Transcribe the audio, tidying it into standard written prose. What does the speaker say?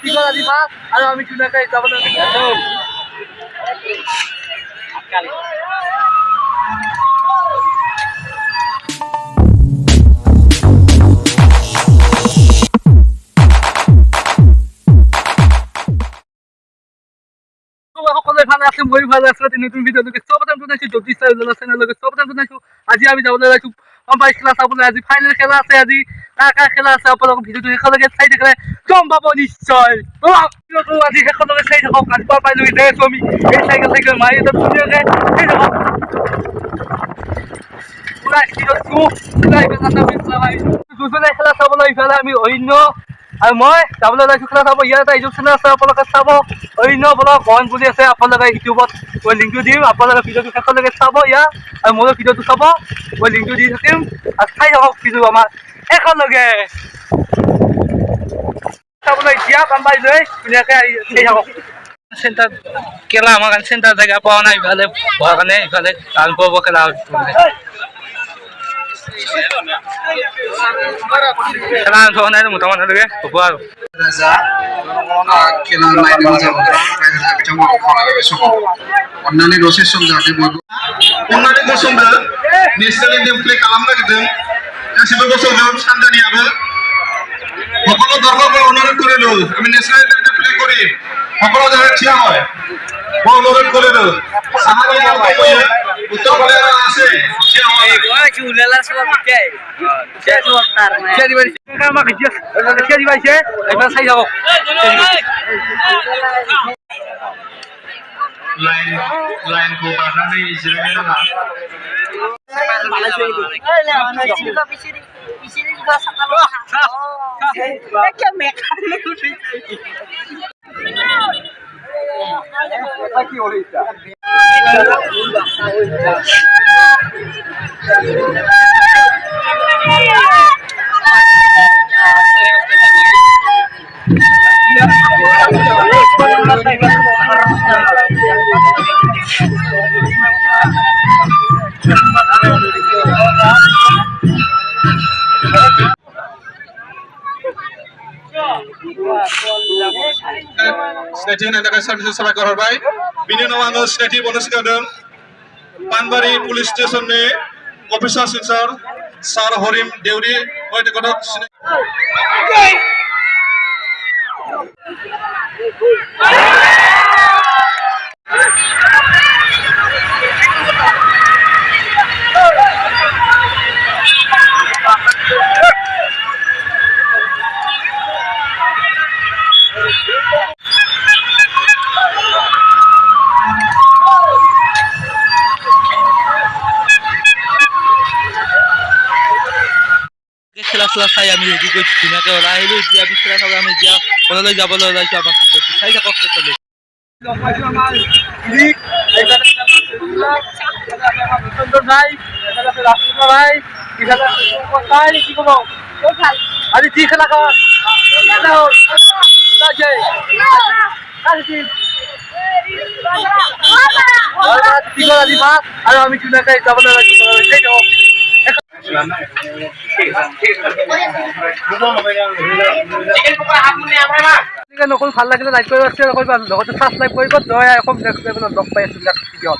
টিকট দিবা আৰু আমি ধুনীয়াকৈ যাবলৈ সকলোৱে ভালে আছে, ময়ো ভালে আছো। নতুন ভিডিঅ'লৈকে চবতে জনাইছো, যদি চেনেললৈকে চবতে জনাইছো। আজি আমি যাবলৈ ওলাইছো অম্পায়াৰ খেলা চাবলৈ। আজি ফাইনেল খেলা আছে, আজি কাৰ খেলা আছে। আপোনালোকৰ ভিডিঅ'টো শেষলৈকে চাই থাকিলে গম পাব নিশ্চয়। আজি শেষলৈকে চাই থাকক। আজি পাই লৈ যাই আছো আমি এই চাইকেল মাৰি একদম ধুনীয়াকে চাই থাকক। পুৰা স্পীডত খেলা চাবলৈ ইফালে আমি অন্য আৰু মই যাবলৈ ওলাইছো খেলা চাব। ইয়াত এটা ইউটিউব চেনেল আছে, আপোনালোকে চাব। অন্য ব্লগ মন বুলি আছে, আপোনালোকে ইউটিউবত মই লিংকটো দিম। আপোনালোকে ভিডিঅ'টো শেষলৈকে চাব ইয়াৰ, আৰু ময়ো ভিডিঅ'টো চাব। মই লিংকটো দি থাকিম আৰু চাই থাকক ভিডিঅ' আমাৰ শেষলৈকে চাবলৈ। এতিয়া কাম পাই লৈ ধুনীয়াকে চাই থাকক। চেণ্টাৰ খেলা আমাৰ কাৰণে চেণ্টাৰ জেগা পোৱা নাই, ইফালে হোৱাৰ কাৰণে ইফালে ভাল পাব খেলা খেলা অংশ নাই মোটা মানুহলৈকে হ'ব আৰু अन्नानै दसे सम जाहाथे बयबो अन्नानै गसंदो नेशनेल एन्थेम प्ले खालामनो नागिरदों गासिबो गसंदो सानजानियाबो সকলো দৰ্শকক অনুৰোধ কৰিলো আমি নেশনেল এন্থেম প্লে কৰিম সকলো যাতে থিয় হয় মই অনুৰোধ কৰিলো সাহায্য কৰিব উত্তৰ ফালে আছে থিয় হয় এই চুলেলা সব বিকাই যে জোতার না যে দিবাই কামা ভিডিও যে দিবাইছে এবার চাই যাব लाइन को बारनानै जिरायनो नाङा सिनायथि होनायनि थाखाय सारनिसिम साबायखर हरबाय बिनि उनाव आङो सिनायथि बावनो सिगांदों पानबारि पुलिस स्टेशननि अफिसार इनचार्ज सार हरिम देउरि गथक খেলা চলা চাই আমি ৰেডি কৰি ধুনীয়াকে ওলাই আহিলো। এতিয়া আমি খেলা চাব আমি এতিয়া কলেজলৈ যাবলৈ ওলাইছো। আমাক চাই থাকক শেষলৈ। আজি কি খেলা আৰু আমি ধুনীয়াকে যাবলৈ ওলাইছো। নকল ভাল লাগিলে লাইক কৰিব লগতে সাবস্ক্ৰাইব কৰিব। জয় অসম নেক্সট লেভেলত লগ পাই আছো।